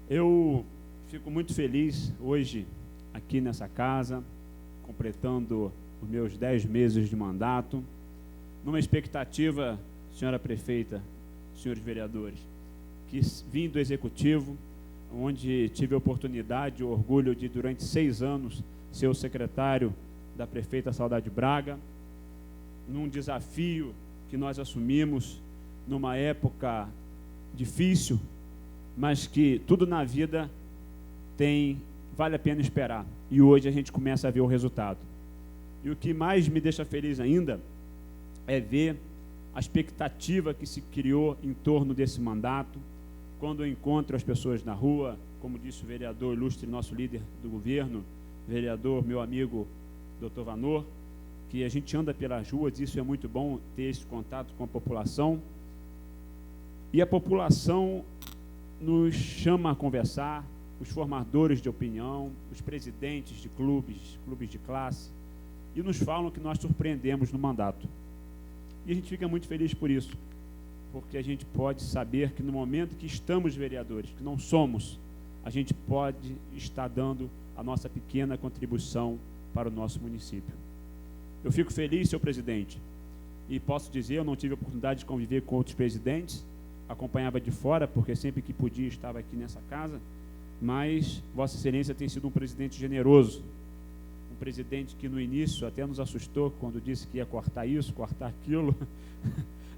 Eu fico muito feliz hoje aqui nessa casa, completando os meus 10 meses de mandato, numa expectativa, senhora prefeita, senhores vereadores, que vim do Executivo, onde tive a oportunidade e o orgulho de, durante 6 anos, ser o secretário da prefeita Saudade Braga, num desafio que nós assumimos numa época difícil, mas que tudo na vida vale a pena esperar. E hoje a gente começa a ver o resultado. E o que mais me deixa feliz ainda é ver a expectativa que se criou em torno desse mandato, quando eu encontro as pessoas na rua, como disse o vereador ilustre, nosso líder do governo, vereador, meu amigo, Dr. Vanor, que a gente anda pelas ruas, isso é muito bom, ter esse contato com a população, e a população nos chama a conversar, os formadores de opinião, os presidentes de clubes de classe, e nos falam que nós surpreendemos no mandato. E a gente fica muito feliz por isso, porque a gente pode saber que no momento que estamos vereadores, que não somos, a gente pode estar dando a nossa pequena contribuição para o nosso município. Eu fico feliz, senhor presidente, e posso dizer, eu não tive a oportunidade de conviver com outros presidentes, acompanhava de fora, porque sempre que podia estava aqui nessa casa, mas Vossa Excelência tem sido um presidente generoso, um presidente que no início até nos assustou quando disse que ia cortar isso, cortar aquilo,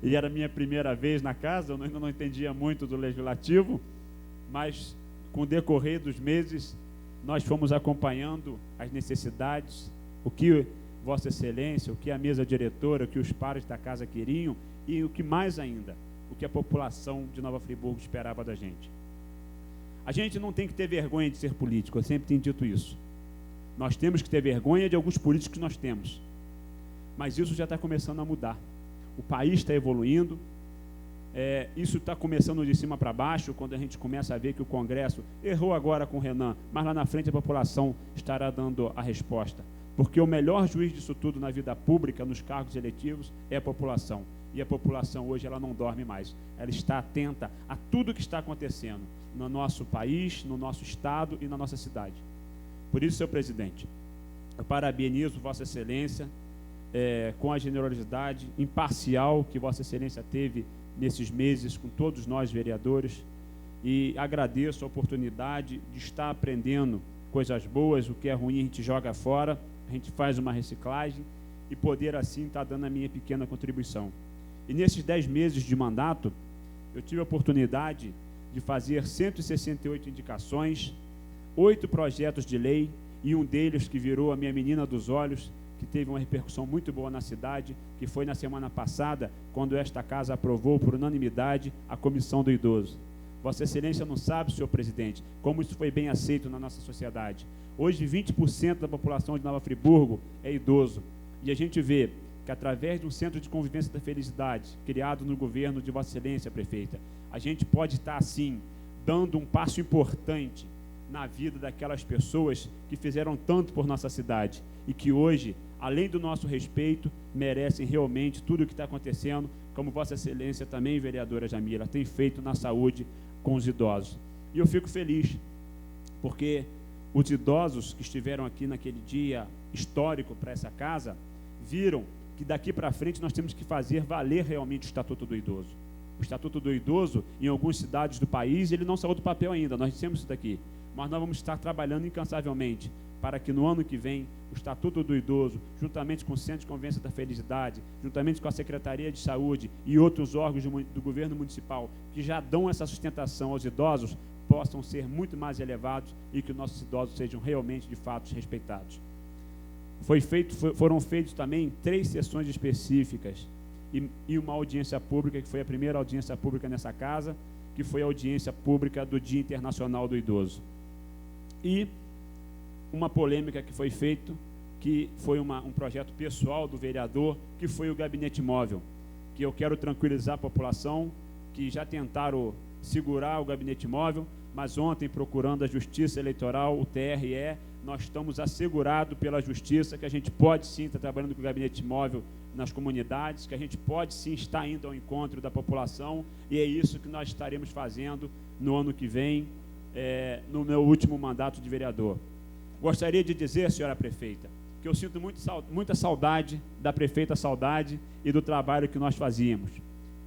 e era a minha primeira vez na casa, eu ainda não entendia muito do legislativo, mas com o decorrer dos meses nós fomos acompanhando as necessidades, o que Vossa Excelência, o que a mesa diretora, o que os pares da casa queriam e o que mais ainda, o que a população de Nova Friburgo esperava da gente. A gente não tem que ter vergonha de ser político, eu sempre tenho dito isso. Nós temos que ter vergonha de alguns políticos que nós temos, mas isso já está começando a mudar. O país está evoluindo, Isso está começando de cima para baixo, quando a gente começa a ver que o Congresso errou agora com o Renan, mas lá na frente a população estará dando a resposta. Porque o melhor juiz disso tudo na vida pública, nos cargos eletivos, é a população. E a população hoje ela não dorme mais. Ela está atenta a tudo que está acontecendo no nosso país, no nosso estado e na nossa cidade. Por isso, senhor presidente, eu parabenizo Vossa Excelência com a generosidade imparcial que Vossa Excelência teve nesses meses com todos nós vereadores, e agradeço a oportunidade de estar aprendendo coisas boas. O que é ruim a gente joga fora, a gente faz uma reciclagem e poder assim estar dando a minha pequena contribuição. E nesses 10 meses de mandato, eu tive a oportunidade de fazer 168 indicações, 8 projetos de lei, e um deles que virou a minha menina dos olhos, que teve uma repercussão muito boa na cidade, que foi na semana passada, quando esta casa aprovou por unanimidade a Comissão do Idoso. Vossa Excelência não sabe, senhor presidente, como isso foi bem aceito na nossa sociedade. Hoje, 20% da população de Nova Friburgo é idoso. E a gente vê que, através de um Centro de Convivência da Felicidade, criado no governo de Vossa Excelência, prefeita, a gente pode estar, assim, dando um passo importante na vida daquelas pessoas que fizeram tanto por nossa cidade e que hoje, além do nosso respeito, merecem realmente tudo o que está acontecendo, como Vossa Excelência também, vereadora Jamila, tem feito na saúde com os idosos. E eu fico feliz, porque os idosos que estiveram aqui naquele dia histórico para essa casa, viram que daqui para frente nós temos que fazer valer realmente o Estatuto do Idoso. O Estatuto do Idoso, em algumas cidades do país, ele não saiu do papel ainda, nós dissemos isso daqui, mas nós vamos estar trabalhando incansavelmente para que no ano que vem o Estatuto do Idoso, juntamente com o Centro de Convivência da Felicidade, juntamente com a Secretaria de Saúde e outros órgãos do governo municipal que já dão essa sustentação aos idosos, possam ser muito mais elevados e que os nossos idosos sejam realmente, de fato, respeitados. Foram feitas também 3 sessões específicas e uma audiência pública, que foi a primeira audiência pública nessa casa, que foi a audiência pública do Dia Internacional do Idoso. E uma polêmica que foi feita, que foi um projeto pessoal do vereador, que foi o gabinete móvel, que eu quero tranquilizar a população, que já tentaram segurar o gabinete móvel, mas ontem, procurando a Justiça Eleitoral, o TRE, nós estamos assegurados pela Justiça que a gente pode sim estar trabalhando com o gabinete móvel nas comunidades, que a gente pode sim estar indo ao encontro da população, e é isso que nós estaremos fazendo no ano que vem, no meu último mandato de vereador. Gostaria de dizer, senhora prefeita, que eu sinto muita saudade da prefeita Saudade e do trabalho que nós fazíamos.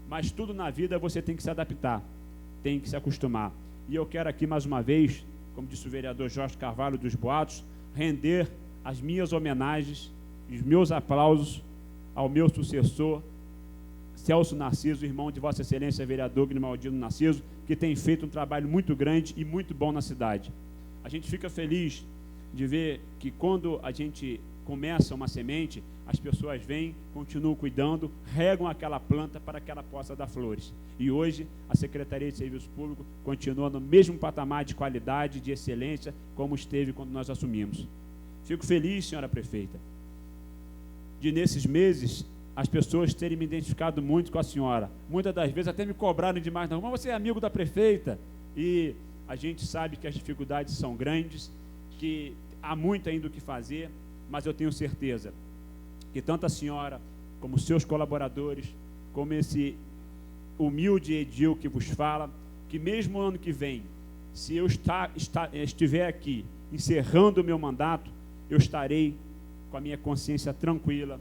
Mas tudo na vida você tem que se adaptar, tem que se acostumar. E eu quero aqui mais uma vez, como disse o vereador Jorge Carvalho dos Boatos, render as minhas homenagens, os meus aplausos ao meu sucessor, Celso Narciso, irmão de Vossa Excelência, vereador Grimaldino Narciso, que tem feito um trabalho muito grande e muito bom na cidade. A gente fica feliz de ver que quando a gente começa uma semente, as pessoas vêm, continuam cuidando, regam aquela planta para que ela possa dar flores. E hoje a Secretaria de Serviço Público continua no mesmo patamar de qualidade, de excelência, como esteve quando nós assumimos. Fico feliz, senhora prefeita, de nesses meses as pessoas terem me identificado muito com a senhora. Muitas das vezes até me cobraram demais, não, mas você é amigo da prefeita. E a gente sabe que as dificuldades são grandes, que há muito ainda o que fazer, mas eu tenho certeza que tanto a senhora, como seus colaboradores, como esse humilde edil que vos fala, que mesmo ano que vem, se eu estiver aqui encerrando o meu mandato, eu estarei com a minha consciência tranquila,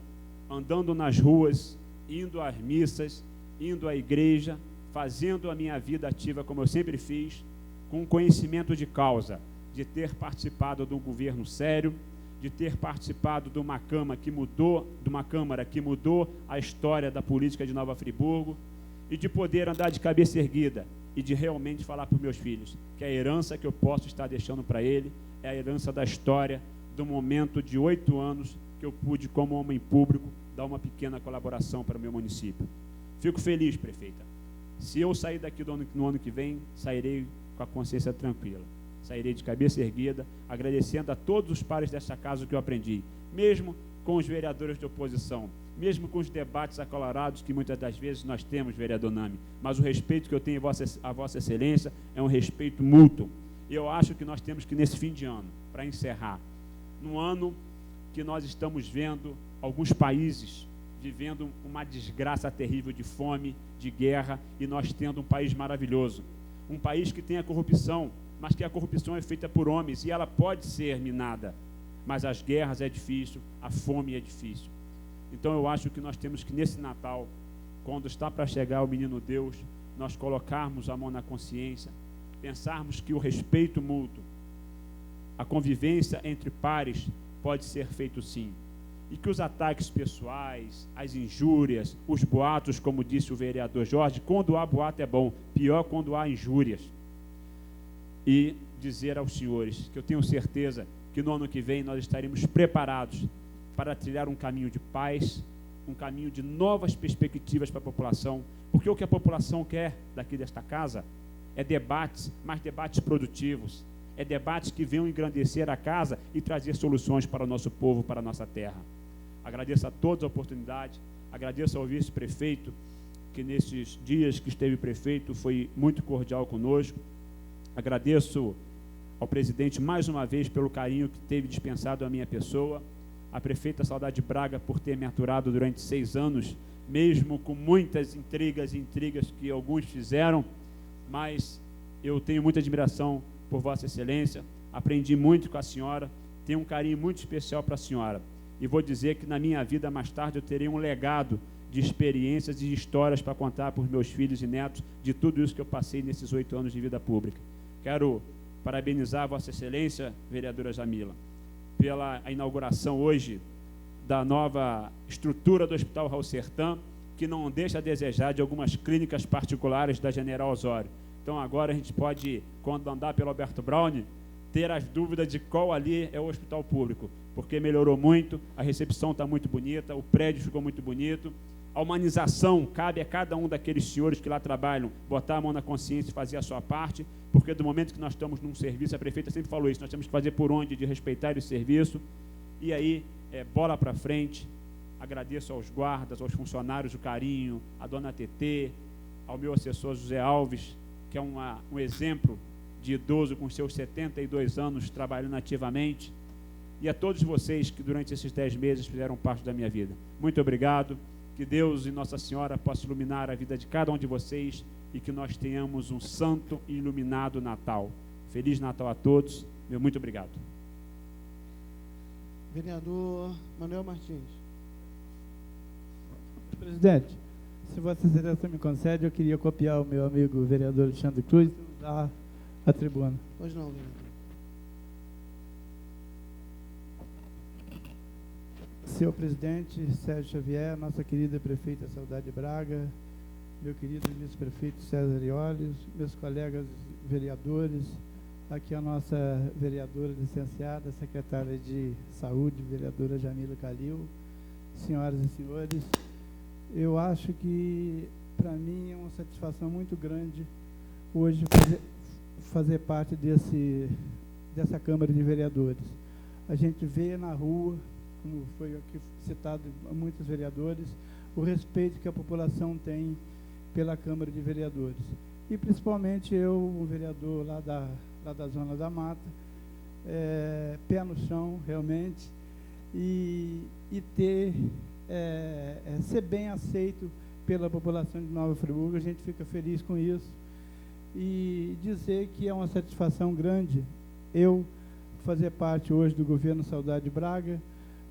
andando nas ruas, indo às missas, indo à igreja, fazendo a minha vida ativa como eu sempre fiz, com conhecimento de causa, de ter participado de um governo sério, de ter participado de uma Câmara que mudou a história da política de Nova Friburgo, e de poder andar de cabeça erguida e de realmente falar para os meus filhos que a herança que eu posso estar deixando para ele é a herança da história do momento de 8 anos que eu pude, como homem público, dar uma pequena colaboração para o meu município. Fico feliz, prefeita. Se eu sair daqui no ano que vem, sairei com a consciência tranquila. Sairei de cabeça erguida, agradecendo a todos os pares dessa casa que eu aprendi. Mesmo com os vereadores de oposição, mesmo com os debates acalorados que muitas das vezes nós temos, vereador Nami, mas o respeito que eu tenho a Vossa Excelência é um respeito mútuo. E eu acho que nós temos que, nesse fim de ano, para encerrar, num ano que nós estamos vendo alguns países vivendo uma desgraça terrível de fome, de guerra, e nós tendo um país maravilhoso, um país que tem a corrupção, mas que a corrupção é feita por homens, e ela pode ser minada, mas as guerras é difícil, a fome é difícil. Então eu acho que nós temos que, nesse Natal, quando está para chegar o menino Deus, nós colocarmos a mão na consciência, pensarmos que o respeito mútuo, a convivência entre pares pode ser feito sim, e que os ataques pessoais, as injúrias, os boatos, como disse o vereador Jorge, quando há boato é bom, pior quando há injúrias. E dizer aos senhores que eu tenho certeza que no ano que vem nós estaremos preparados para trilhar um caminho de paz, um caminho de novas perspectivas para a população, porque o que a população quer daqui desta casa é debates, mas debates produtivos, é debates que venham engrandecer a casa e trazer soluções para o nosso povo, para a nossa terra. Agradeço a todos a oportunidade, agradeço ao vice-prefeito, que nesses dias que esteve prefeito foi muito cordial conosco, agradeço ao presidente mais uma vez pelo carinho que teve dispensado à minha pessoa, a prefeita Saudade Braga por ter me aturado durante 6 anos, mesmo com muitas intrigas que alguns fizeram, mas eu tenho muita admiração por Vossa Excelência, aprendi muito com a senhora, tenho um carinho muito especial para a senhora, e vou dizer que na minha vida mais tarde eu terei um legado de experiências e de histórias para contar para os meus filhos e netos de tudo isso que eu passei nesses 8 anos de vida pública. Quero parabenizar Vossa Excelência, vereadora Jamila, pela inauguração hoje da nova estrutura do Hospital Raul Sertã, que não deixa a desejar de algumas clínicas particulares da General Osório. Então agora a gente pode, quando andar pelo Alberto Braune, ter as dúvidas de qual ali é o hospital público, porque melhorou muito, a recepção está muito bonita, o prédio ficou muito bonito, a humanização cabe a cada um daqueles senhores que lá trabalham, botar a mão na consciência e fazer a sua parte, porque do momento que nós estamos num serviço, a prefeita sempre falou isso, nós temos que fazer por onde de respeitar esse serviço, e aí, bola para frente. Agradeço aos guardas, aos funcionários o carinho, a dona TT, ao meu assessor José Alves, que é um exemplo de idoso com seus 72 anos trabalhando ativamente, e a todos vocês que durante esses 10 meses fizeram parte da minha vida. Muito obrigado, que Deus e Nossa Senhora possam iluminar a vida de cada um de vocês e que nós tenhamos um santo e iluminado Natal. Feliz Natal a todos, meu muito obrigado. Vereador Manuel Martins. Presidente, se Vossa Excelência me concede, eu queria copiar o meu amigo vereador Alexandre Cruz e usar a tribuna. Pois não, vereador. Senhor presidente Sérgio Xavier, nossa querida prefeita Saudade Braga, meu querido vice-prefeito César Ioli, meus colegas vereadores, aqui a nossa vereadora licenciada, secretária de Saúde, vereadora Jamila Calil, senhoras e senhores, eu acho que para mim é uma satisfação muito grande hoje fazer parte dessa Câmara de Vereadores. A gente vê na rua, como foi aqui citado a muitos vereadores, o respeito que a população tem pela Câmara de Vereadores. E principalmente eu, um vereador lá da Zona da Mata, pé no chão, realmente, e ser bem aceito pela população de Nova Friburgo. A gente fica feliz com isso. E dizer que é uma satisfação grande eu fazer parte hoje do governo Saudade Braga,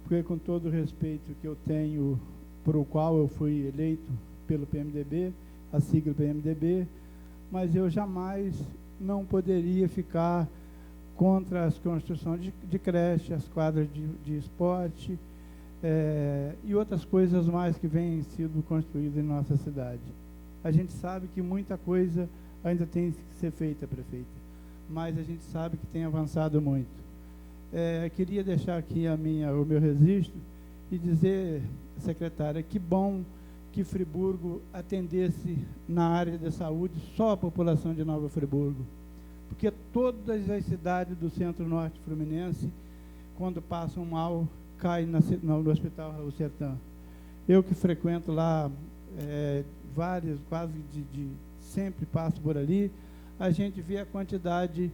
porque com todo o respeito que eu tenho, por o qual eu fui eleito pelo PMDB, a sigla PMDB, mas eu jamais não poderia ficar contra as construções de creche, as quadras de esporte e outras coisas mais que vêm sido construídas em nossa cidade. A gente sabe que muita coisa ainda tem que ser feita, prefeita, mas a gente sabe que tem avançado muito. Queria deixar aqui o meu registro e dizer, secretária, que bom que Friburgo atendesse na área da saúde só a população de Nova Friburgo, porque todas as cidades do centro-norte fluminense, quando passam mal, cai no Hospital Raul Sertã. Eu que frequento lá várias, quase sempre passo por ali, a gente vê a quantidade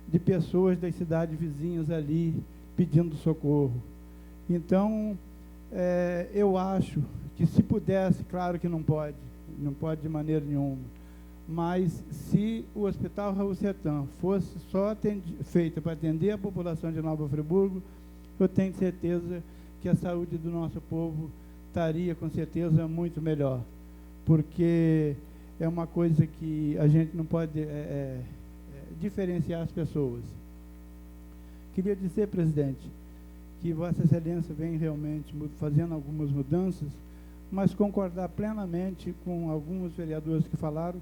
de pessoas das cidades vizinhas ali pedindo socorro. Então, eu acho que se pudesse, claro que não pode de maneira nenhuma, mas se o Hospital Raul Sertã fosse só feito para atender a população de Nova Friburgo, eu tenho certeza que a saúde do nosso povo estaria, com certeza, muito melhor, porque é uma coisa que a gente não pode diferenciar as pessoas. Queria dizer, presidente, que Vossa Excelência vem realmente fazendo algumas mudanças, mas concordar plenamente com alguns vereadores que falaram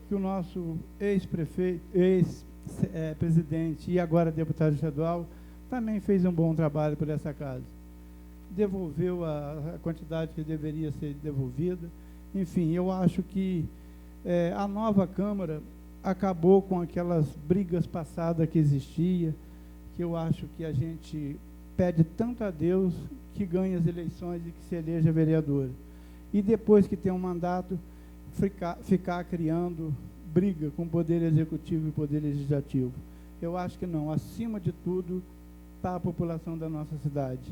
que o nosso ex-prefeito, ex-presidente e agora deputado estadual também fez um bom trabalho por essa casa. Devolveu a quantidade que deveria ser devolvida. Enfim, eu acho que a nova Câmara acabou com aquelas brigas passadas que existia, que eu acho que a gente pede tanto a Deus que ganhe as eleições e que se eleja vereador. E depois que tem um mandato, ficar criando briga com o Poder Executivo e o Poder Legislativo. Eu acho que não. Acima de tudo está a população da nossa cidade.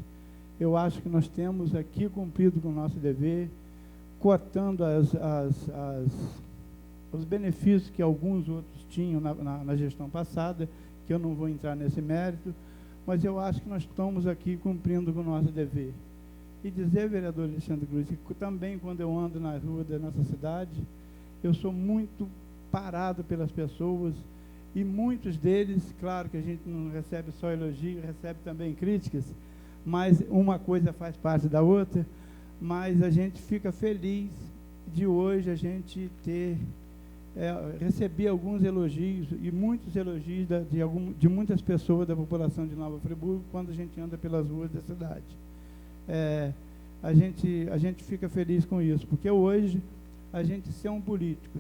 Eu acho que nós temos aqui cumprido com o nosso dever, cortando os benefícios que alguns outros tinham na gestão passada, que eu não vou entrar nesse mérito, mas eu acho que nós estamos aqui cumprindo com o nosso dever. E dizer, vereador Alexandre Cruz, que também quando eu ando na rua da nossa cidade, eu sou muito parado pelas pessoas, e muitos deles, claro que a gente não recebe só elogio, recebe também críticas, mas uma coisa faz parte da outra, mas a gente fica feliz de hoje a gente receber alguns elogios, e muitos elogios de muitas pessoas da população de Nova Friburgo, quando a gente anda pelas ruas da cidade. A gente fica feliz com isso, porque hoje a gente ser um político